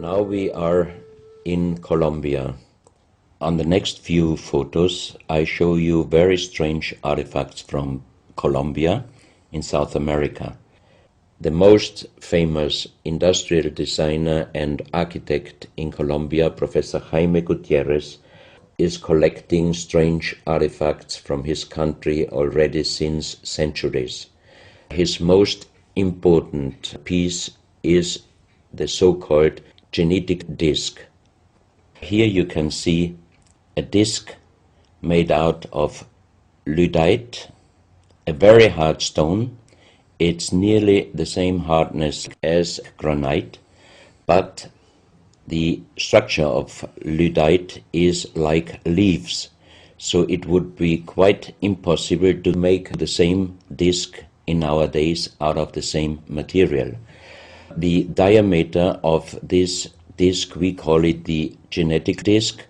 Now we are in Colombia. On the next few photos, I show you very strange artifacts from Colombia in South America. The most famous industrial designer and architect in Colombia, Professor Jaime Guttierez, is collecting strange artifacts from his country already since centuries. His most important piece is the so-called genetic disc. Here you can see a disc made out of lyddite, a very hard stone. It's nearly the same hardness as granite, but the structure of lyddite is like leaves, so it would be quite impossible to make the same disc in nowadays out of the same material. The diameter of this disc, we call it the genetic disc,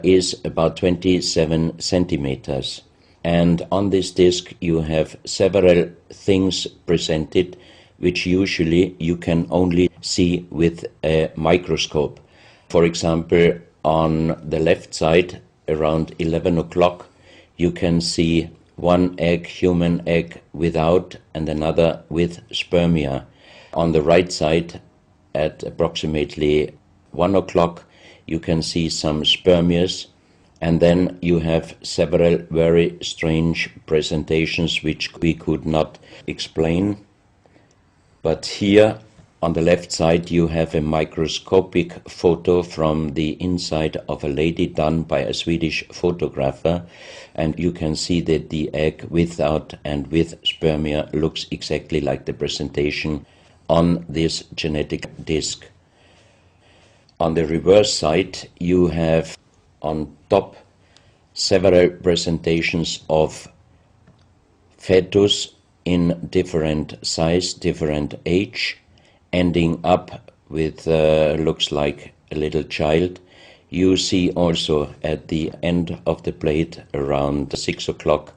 is about 27 centimeters. And on this disc you have several things presented which usually you can only see with a microscope. For example, on the left side, around 11 o'clock, you can see one egg, human egg, without and another with spermia. On the right side, at approximately 1 o'clock, you can see some spermias, and then you have several very strange presentations which we could not explain. But here on the left side you have a microscopic photo from the inside of a lady done by a Swedish photographer, and you can see that the egg without and with spermia looks exactly like the presentation on this genetic disc. On the reverse side you have on top several presentations of fetus in different size, different age, ending up with looks like a little child. You see also at the end of the plate around 6 o'clock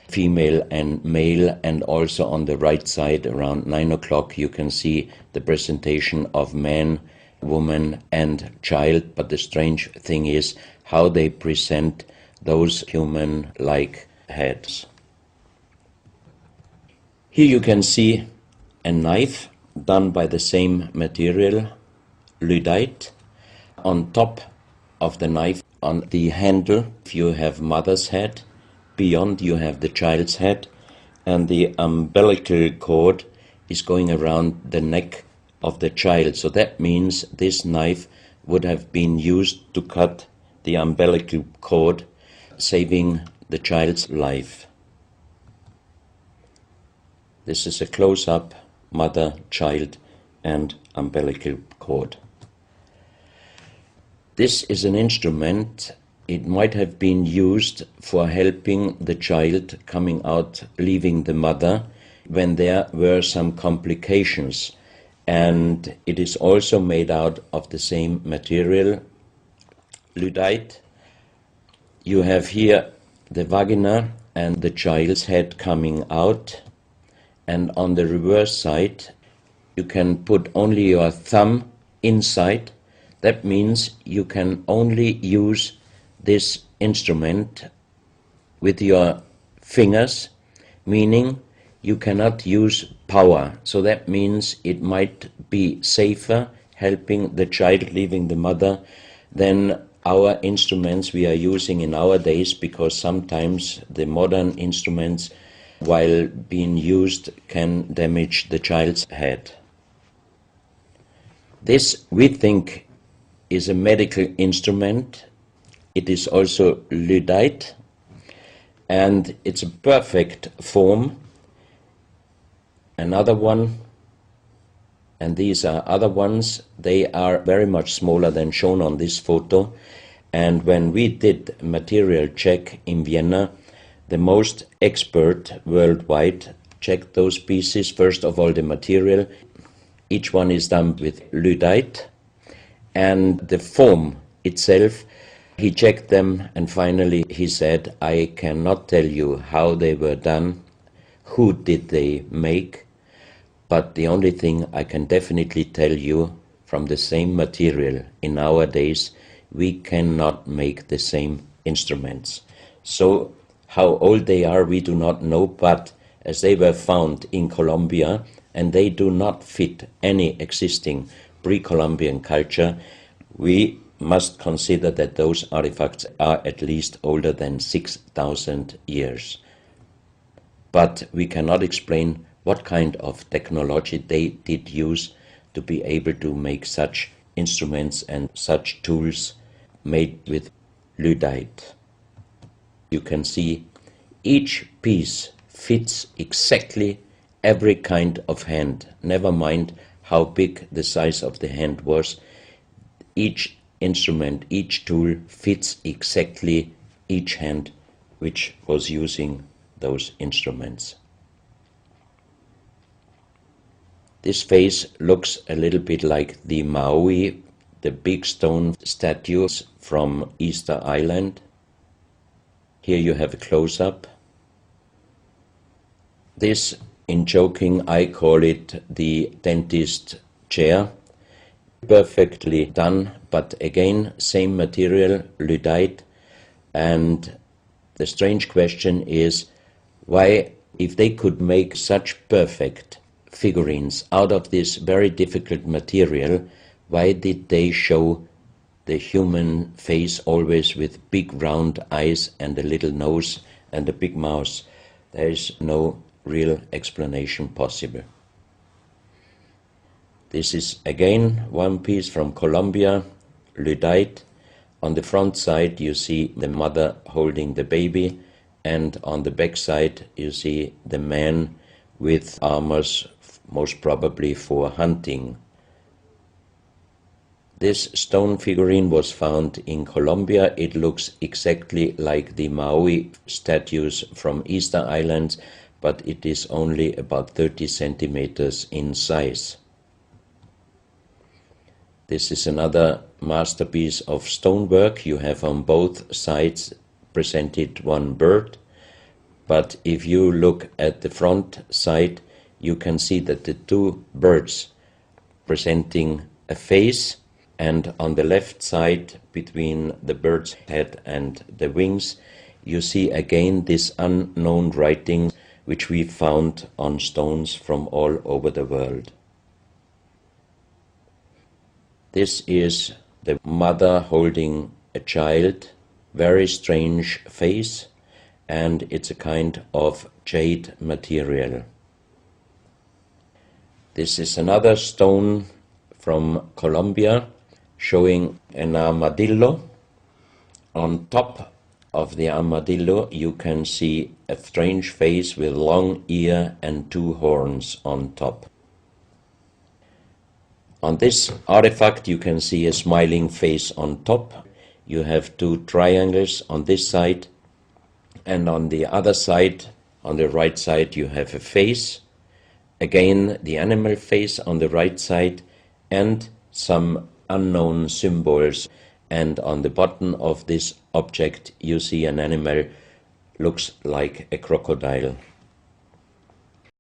female and male, and also on the right side around 9 o'clock you can see the presentation of man, woman and child. But the strange thing is how they present those human-like heads. Here you can see a knife done by the same material, lyddite. On top of the knife, on the handle, you have mother's head. Beyond you have the child's head, and the umbilical cord is going around the neck of the child. So that means this knife would have been used to cut the umbilical cord, saving the child's life. This is a close-up mother, child and umbilical cord. This is an instrument. It might have been used for helping the child coming out, leaving the mother, when there were some complications. And it is also made out of the same material, lyddite. You have here the vagina and the child's head coming out, and on the reverse side you can put only your thumb inside. That means you can only use this instrument with your fingers, meaning you cannot use power. So that means it might be safer helping the child leaving the mother than our instruments we are using in our days, because sometimes the modern instruments, while being used, can damage the child's head. This, we think, is a medical instrument. It is also lyddite, and it's a perfect form. Another one, and these are other ones, they are very much smaller than shown on this photo. And when we did a material check in Vienna, the most expert worldwide checked those pieces. First of all, the material. Each one is done with lyddite, and the form itself. He checked them, and finally he said, I cannot tell you how they were done, who did they make, but the only thing I can definitely tell you from the same material in our days, we cannot make the same instruments. So how old they are, we do not know, but as they were found in Colombia and they do not fit any existing pre-Columbian culture, we must consider that those artifacts are at least older than 6,000 years. But we cannot explain what kind of technology they did use to be able to make such instruments and such tools made with lyddite. You can see each piece fits exactly every kind of hand, never mind how big the size of the hand was. Each instrument, each tool fits exactly each hand which was using those instruments. This face looks a little bit like the Maui, the big stone statues from Easter Island. Here you have a close-up. This, in joking, I call it the dentist chair. Perfectly done, but again, same material, lyddite. And the strange question is, why, if they could make such perfect figurines out of this very difficult material, why did they show the human face always with big round eyes and a little nose and a big mouth? There is no real explanation possible. This is again one piece from Colombia, lyddite. On the front side you see the mother holding the baby, and on the back side you see the man with armors, most probably for hunting. This stone figurine was found in Colombia. It looks exactly like the Maui statues from Easter Islands, but it is only about 30 centimeters in size. This is another masterpiece of stonework. You have on both sides presented one bird, but if you look at the front side, you can see that the two birds presenting a face, and on the left side, between the bird's head and the wings, you see again this unknown writing which we found on stones from all over the world. This is the mother holding a child, very strange face, and it's a kind of jade material. This is another stone from Colombia showing an armadillo. On top of the armadillo you can see a strange face with long ear and two horns on top. On this artifact you can see a smiling face on top. You have two triangles on this side, and on the other side, on the right side, you have a face. Again, the animal face on the right side, and some unknown symbols. And on the bottom of this object you see an animal, looks like a crocodile.